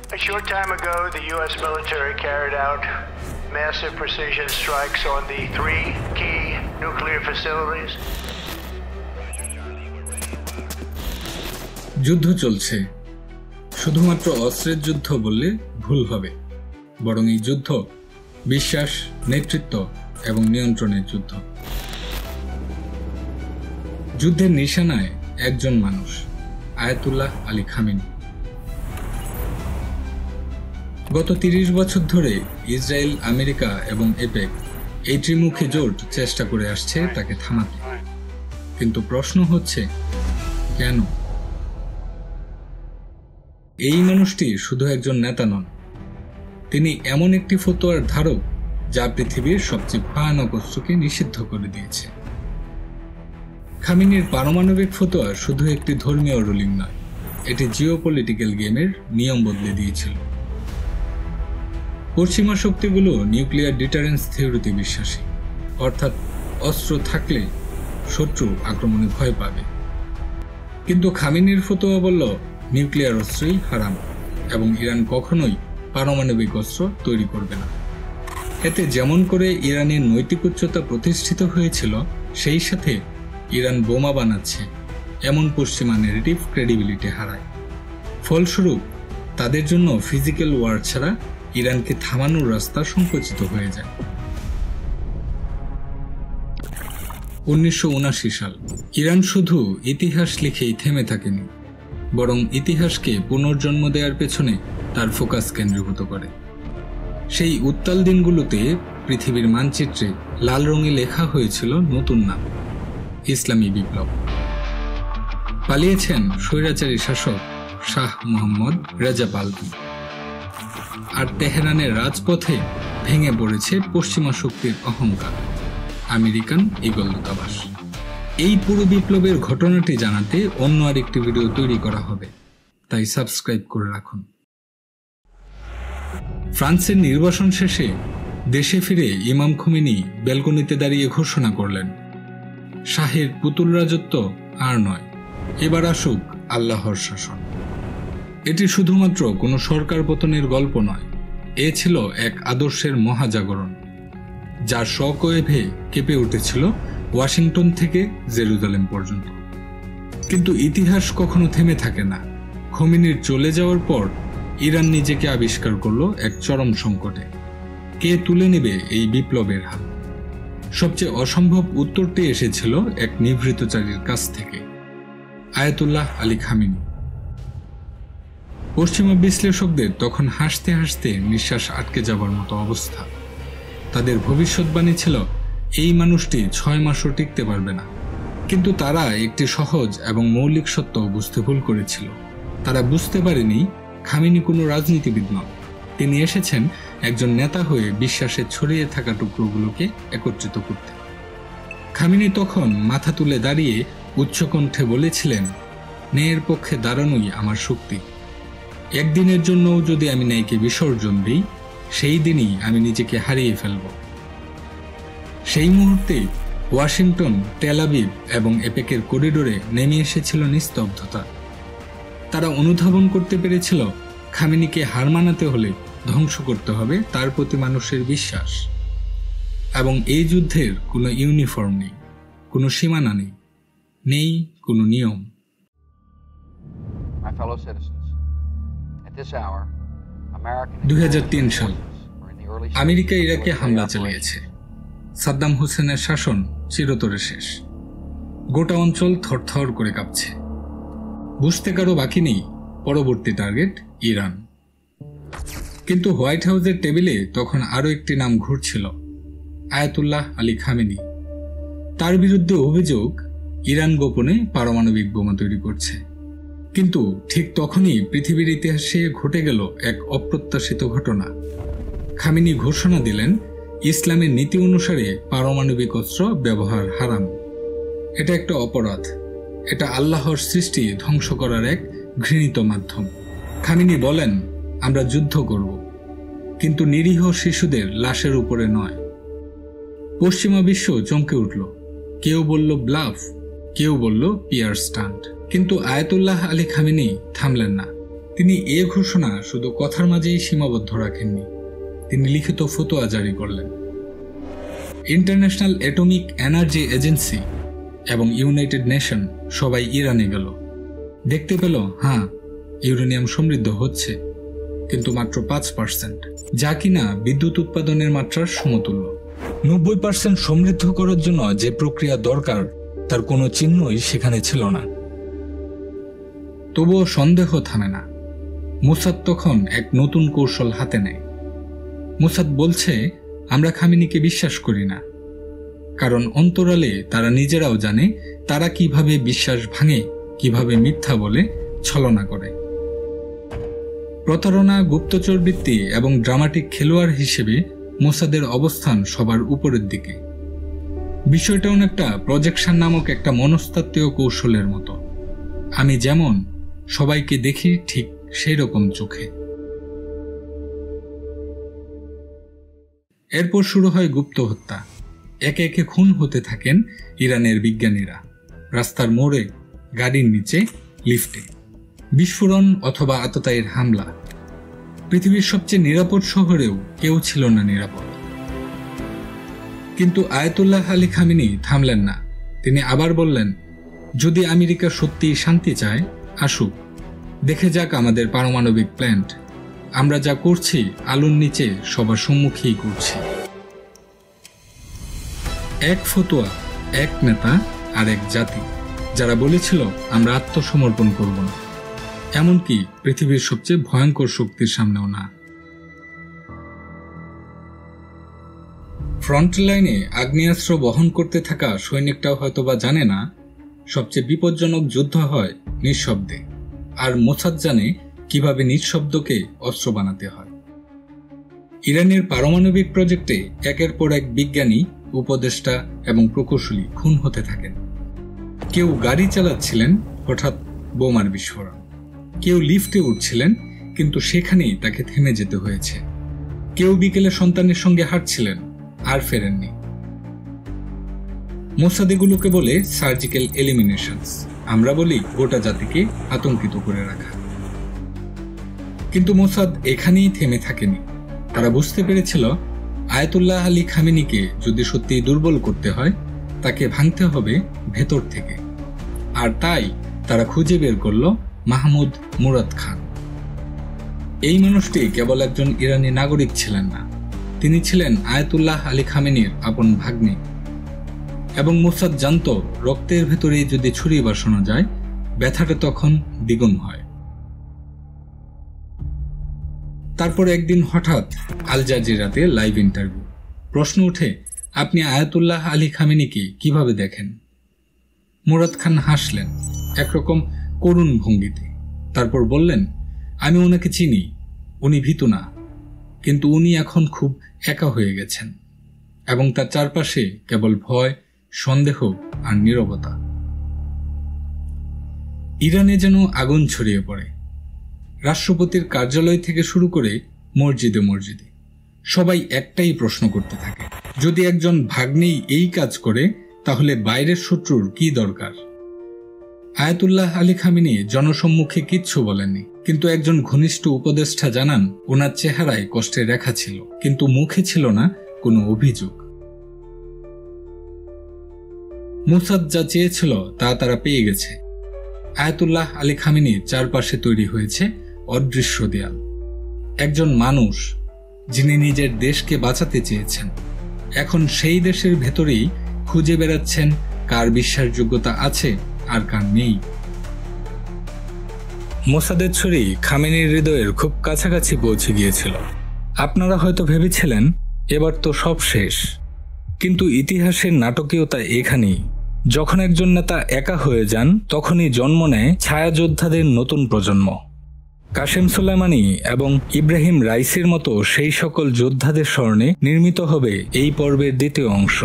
A short time ago, the U.S. military carried out massive precision strikes on the 3 key nuclear facilities. যুদ্ধ চলছে। শুধুমাত্র অস্ত্রের যুদ্ধ বললে ভুল হবে, বরং এই যুদ্ধ বিশ্বাস, নেতৃত্ব এবং নিয়ন্ত্রণের যুদ্ধ। যুদ্ধের নিশানায় একজন মানুষ, আয়াতুল্লাহ আলী খামেনি। গত ৩০ বছর ধরে ইসরায়েল, আমেরিকা এবং এপেক এই ত্রিমুখী জোট চেষ্টা করে আসছে তাকে থামাতে। কিন্তু প্রশ্ন হচ্ছে, কেন? এই মানুষটি শুধু একজন নেতা নন, তিনি এমন একটি ফতোয়ার ধারক যা পৃথিবীর সবচেয়ে ভয়ানক অস্ত্রকে নিষিদ্ধ করে দিয়েছে। খামেনির পারমাণবিক ফতোয়া শুধু একটি ধর্মীয় রুলিং নয়, এটি জিওপলিটিক্যাল গেমের নিয়ম বদলে দিয়েছিল। পশ্চিমা শক্তিগুলো নিউক্লিয়ার ডিটারেন্স থিওরিতে বিশ্বাসী, অর্থাৎ অস্ত্র থাকলে শত্রু আক্রমণে ভয় পাবে। কিন্তু খামেনির ফতোয়া বলল নিউক্লিয়ার অস্ত্রই হারাম এবং ইরান কখনোই পারমাণবিক অস্ত্র তৈরি করবে না। এতে যেমন করে ইরানের নৈতিক উচ্চতা প্রতিষ্ঠিত হয়েছিল, সেই সাথে ইরান বোমা বানাচ্ছে এমন পশ্চিমা ন্যারেটিভ ক্রেডিবিলিটি হারায়। ফলস্বরূপ তাদের জন্য ফিজিক্যাল ওয়ার ছাড়া ইরানকে থামানোর রাস্তা সংকুচিত হয়ে যায়। 1979 সাল। ইরান শুধু ইতিহাস লিখেই থেমে থাকেনি, বরং ইতিহাসকে পুনর্জন্ম দেওয়ার পেছনে তার ফোকাস কেন্দ্রীভূত করে। সেই উত্তাল দিনগুলোতে পৃথিবীর মানচিত্রে লাল রঙে লেখা হয়েছিল নতুন নাম, ইসলামী বিপ্লব। পালিয়েছেন স্বৈরাচারী শাসক শাহ মোহাম্মদ রেজা পাহলভি, আর তেহরানের রাজপথে ভেঙে পড়েছে পশ্চিমা শক্তির অহংকার, আমেরিকান ঈগল দূতাবাস। এই পুরো বিপ্লবের ঘটনাটি জানাতে অন্য আরেকটি ভিডিও তৈরি করা হবে, তাই সাবস্ক্রাইব করে রাখুন। ফ্রান্সের নির্বাসন শেষে দেশে ফিরে ইমাম খোমেনি ব্যালকনিতে দাঁড়িয়ে ঘোষণা করলেন, শাহের পুতুল রাজত্ব আর নয়, এবার আসুক আল্লাহর শাসন। এটি শুধুমাত্র কোনো সরকার পতনের গল্প নয়, এ ছিল এক আদর্শের মহাজাগরণ, যার শকওয়েভে কেঁপে উঠেছিল ওয়াশিংটন থেকে জেরুজালেম পর্যন্ত। কিন্তু ইতিহাস কখনো থেমে থাকে না। খোমেনির চলে যাওয়ার পর ইরান নিজেকে আবিষ্কার করল এক চরম সংকটে। কে তুলে নেবে এই বিপ্লবের হাত? সবচেয়ে অসম্ভব উত্তরটি এসেছিল এক নিভৃতচারীর কাছ থেকে, আয়াতুল্লাহ আলী খামেনি। পশ্চিমা বিশ্লেষকদের তখন হাসতে হাসতে নিঃশ্বাস আটকে যাবার মতো অবস্থা। তাদের ভবিষ্যৎবাণী ছিল এই মানুষটি 6 মাসও টিকতে পারবে না। কিন্তু তারা একটি সহজ এবং মৌলিক সত্য বুঝতে ভুল করেছিল। তারা বুঝতে পারেনি খামেনি কোনো রাজনীতিবিদ নন, তিনি এসেছেন একজন নেতা হয়ে বিশ্বাসে ছড়িয়ে থাকা টুকরোগুলোকে একত্রিত করতে। খামেনি তখন মাথা তুলে দাঁড়িয়ে উচ্চকণ্ঠে বলেছিলেন, ন্যায়ের পক্ষে দাঁড়ানোই আমার শক্তি। একদিনের জন্যও যদি আমি ন্যায়কে বিসর্জন দিই, সেই দিনই আমি নিজেকে হারিয়ে ফেলব। সেই মুহূর্তে ওয়াশিংটন, টেল আবিব এবং এপেকের করিডোরে নেমে এসেছিল নিস্তব্ধতা। তারা অনুধাবন করতে পেরেছিল খামেনিকে হার মানাতে হলে ধ্বংস করতে হবে তার প্রতি মানুষের বিশ্বাস। এবং এই যুদ্ধের কোনো ইউনিফর্ম নেই, কোনো সীমানা নেই, নেই কোনো নিয়ম। 2003 সাল। আমেরিকা ইরাকে হামলা চালিয়েছে। সাদ্দাম হোসেনের শাসন চিরতরে শেষ। গোটা অঞ্চল থরথর করে কাঁপছে। বুঝতে কারো বাকি নেই পরবর্তী টার্গেট ইরান। কিন্তু হোয়াইট হাউসের টেবিলে তখন আরও একটি নাম ঘুরছিল, আয়াতুল্লাহ আলী খামেনি। তার বিরুদ্ধে অভিযোগ ইরান গোপনে পারমাণবিক বোমা তৈরি করছে। কিন্তু ঠিক তখনই পৃথিবীর ইতিহাসে ঘটে গেল এক অপ্রত্যাশিত ঘটনা। খামেনি ঘোষণা দিলেন ইসলামের নীতি অনুসারে পারমাণবিক অস্ত্র ব্যবহার হারাম। এটা একটা অপরাধ, এটা আল্লাহর সৃষ্টি ধ্বংস করার এক ঘৃণিত মাধ্যম। খামেনি বলেন, আমরা যুদ্ধ করব, কিন্তু নিরীহ শিশুদের লাশের উপরে নয়। পশ্চিমা বিশ্ব চমকে উঠল। কেউ বলল ব্লাফ, কেউ বলল পিয়ার স্টান্ট। কিন্তু আয়াতুল্লাহ আলী খামেনি থামলেন না। তিনি এ ঘোষণা শুধু কথার মাঝেই সীমাবদ্ধ রাখেননি, তিনি লিখিত ফতোয়া জারি করলেন। ইন্টারন্যাশনাল অ্যাটমিক এনার্জি এজেন্সি এবং ইউনাইটেড নেশন সবাই ইরানে গেল, দেখতে পেল হ্যাঁ ইউরেনিয়াম সমৃদ্ধ হচ্ছে, কিন্তু মাত্র 5%, যা কিনা বিদ্যুৎ উৎপাদনের মাত্রার সমতুল্য। 90% সমৃদ্ধ করার জন্য যে প্রক্রিয়া দরকার তার কোনো চিহ্নই সেখানে ছিল না। তবুও সন্দেহ থামে না। মোসাদ তখন এক নতুন কৌশল হাতে নেয়। মোসাদ বলছে, আমরা খামেনিকে বিশ্বাস করি না, কারণ অন্তরালে তারা নিজেরাও জানে তারা কিভাবে বিশ্বাস ভাঙে, কিভাবে মিথ্যা বলে, ছলনা করে। প্রতারণা, গুপ্তচর বৃত্তি এবং ড্রামাটিক খেলোয়াড় হিসেবে মোসাদের অবস্থান সবার উপরের দিকে। বিষয়টা অনেকটা প্রজেকশন নামক একটা মনস্তাত্ত্বীয় কৌশলের মতো। আমি যেমন সবাইকে দেখি ঠিক সেই রকম চোখে। এরপর শুরু হয় গুপ্ত হত্যা। একে একে খুন হতে থাকেন ইরানের বিজ্ঞানীরা, রাস্তার মোড়ে, গাড়ির নিচে, লিফটে। বিস্ফোরণ অথবা আততায়ীর হামলা। পৃথিবীর সবচেয়ে নিরাপদ শহরেও কেউ ছিল না নিরাপদ। কিন্তু আয়াতুল্লাহ আলী খামেনি থামলেন না। তিনি আবার বললেন, যদি আমেরিকা সত্যিই শান্তি চায়, আসুক, দেখে যাক আমাদের পারমাণবিক প্ল্যান্ট। আমরা যা করছি আলোর নিচে সবার সম্মুখেই করছি। এক ফতোয়া, এক নেতা আর এক জাতি, যারা বলেছিল আমরা আত্মসমর্পণ করব না, এমনকি পৃথিবীর সবচেয়ে ভয়ঙ্কর শক্তির সামনেও না। ফ্রন্ট লাইনে আগ্নেয়াস্ত্র বহন করতে থাকা সৈনিকটাও হয়তোবা জানে না সবচেয়ে বিপজ্জনক যুদ্ধ হয় নিঃশব্দে, আর মোসাদ জানে কিভাবে নিঃশব্দকে অস্ত্র বানাতে হয়। ইরানের পারমাণবিক প্রজেক্টে একের পর এক বিজ্ঞানী, উপদেষ্টা এবং প্রকৌশলী খুন হতে থাকেন। কেউ গাড়ি চালাচ্ছিলেন, হঠাৎ বোমার বিস্ফোরণ। কেউ লিফটে উঠছিলেন, কিন্তু সেখানেই তাকে থেমে যেতে হয়েছে। কেউ বিকেলে সন্তানের সঙ্গে হাঁটছিলেন, আর ফেরেননি। মোসাদ এগুলোকে বলে সার্জিক্যাল এলিমিনেশনস, আমরা বলি গোটা জাতিকে আতঙ্কিত করে রাখা। কিন্তু মোসাদ এখানেই থেমে থাকেনি। তারা বুঝতে পেরেছিল আয়াতুল্লাহ আলী খামেনিকে যদি সত্যিই দুর্বল করতে হয়, তাকে ভাঙতে হবে ভেতর থেকে। আর তাই তারা খুঁজে বের করল মাহমুদ মুরাদ খান। এই মানুষটি কেবল একজন ইরানি নাগরিক ছিলেন না, তিনি ছিলেন আয়াতুল্লাহ আলী খামেনির আপন ভাগ্নে। এবং মোসাদ জানত রক্তের ভেতরেই যদি ছুরি বসানো যায়, ব্যথাটা তখন দ্বিগুণ হয়। তারপর একদিন হঠাৎ আল জাজিরাতে লাইভ ইন্টারভিউ। প্রশ্ন ওঠে, আপনি আয়াতুল্লাহ আলী খামেনিকে কিভাবে দেখেন? মুরাদ খান হাসলেন একরকম করুণ ভঙ্গিতে। তারপর বললেন, আমি ওনাকে চিনি, উনি ভীতু না, কিন্তু উনি এখন খুব একা হয়ে গেছেন এবং তার চারপাশে কেবল ভয়, সন্দেহ আর নীরবতা। ইরানে যেন আগুন ছড়িয়ে পড়ে। রাষ্ট্রপতির কার্যালয় থেকে শুরু করে মসজিদে মসজিদে সবাই একটাই প্রশ্ন করতে থাকে, যদি একজন ভাগ্নেই এই কাজ করে, তাহলে বাইরের শত্রুর কি দরকার? আয়াতুল্লাহ আলী খামেনি জনসম্মুখে কিচ্ছু বলেননি, কিন্তু একজন ঘনিষ্ঠ উপদেষ্টা জানান ওনার চেহারায় কষ্টের রেখা ছিল, কিন্তু মুখে ছিল না কোনো অভিযোগ। মোসাদ যা চেয়েছিল তা তারা পেয়ে গেছে। আয়াতুল্লাহ আলী খামেনির চারপাশে তৈরি হয়েছে অদৃশ্য দেয়াল। একজন মানুষ যিনি নিজের দেশকে বাঁচাতে চেয়েছেন, এখন সেই দেশের ভেতরেই খুঁজে বেড়াচ্ছেন কার বিশ্বাসযোগ্যতা আছে আর কার নেই। মোসাদের ছুরি খামেনির হৃদয়ের খুব কাছাকাছি পৌঁছে গিয়েছিল। আপনারা হয়তো ভেবেছিলেন এবার তো সব শেষ, কিন্তু ইতিহাসের নাটকীয়তা এখানেই। যখন একজন নেতা একা হয়ে যান, তখনই জন্ম নেয় ছায়াযোদ্ধাদের নতুন প্রজন্ম। কাশেম সুলাইমানি এবং ইব্রাহিম রাইসির মতো সেই সকল যোদ্ধাদের স্মরণে নির্মিত হবে এই পর্বের দ্বিতীয় অংশ।